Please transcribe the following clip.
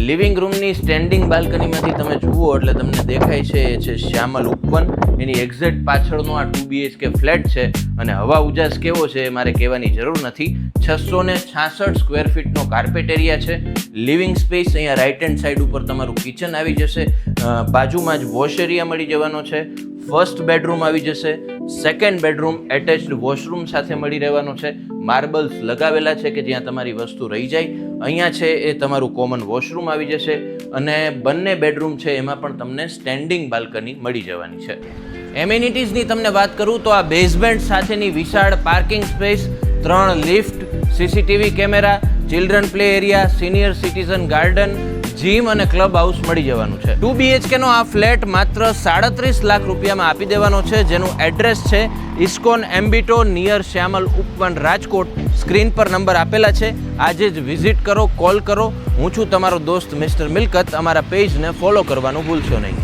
Living રૂમની standing બાલ્કનીમાંથી તમે જુઓ એટલે તમને દેખાય છે એ છે શ્યામલ ઉપવન. એની એક્ઝેક્ટ પાછળનો આ 2 BHK ફ્લેટ છે અને હવા ઉજાસ કેવો છે એ મારે કહેવાની જરૂર નથી. 666 સ્ક્વેર ફીટનો કાર્પેટ એરિયા છે. લિવિંગ સ્પેસ અહીંયા રાઇટ હેન્ડ સાઈડ ઉપર તમારું કિચન આવી જશે. બાજુમાં જ વોશ એરિયા મળી જવાનો છે. ફર્સ્ટ બેડરૂમ આવી જશે. સેકન્ડ બેડરૂમ એટેચ્ડ વોશરૂમ સાથે મળી રહેવાનો છે. માર્બલ્સ લગાવેલા છે કે જ્યાં તમારી વસ્તુ રહી જાય. અહીંયા છે એ તમારું કોમન વોશરૂમ આવી જશે અને બંને બેડરૂમ છે એમાં પણ તમને સ્ટેન્ડિંગ બાલ્કની મળી જવાની છે. એમ્યુનિટીઝની તમને વાત કરું તો આ બેઝમેન્ટ સાથેની વિશાળ parking space, 3 lift, CCTV camera, children play area, senior citizen garden, gym અને ક્લબ હાઉસ મળી જવાનું છે. 2 BHK નો આ ફ્લેટ માત્ર 37 લાખ રૂપિયામાં આપી દેવાનો છે, જેનું એડ્રેસ છે ઇસ્કોન એમ્બિટો નિયર શ્યામલ ઉપવન, રાજકોટ. સ્ક્રીન પર નંબર આપેલા છે. આજે જ વિઝિટ કરો, કોલ કરો. હું છું તમારો દોસ્ત મિસ્ટર મિલકત. અમારા પેજને ફોલો કરવાનું ભૂલશો નહીં.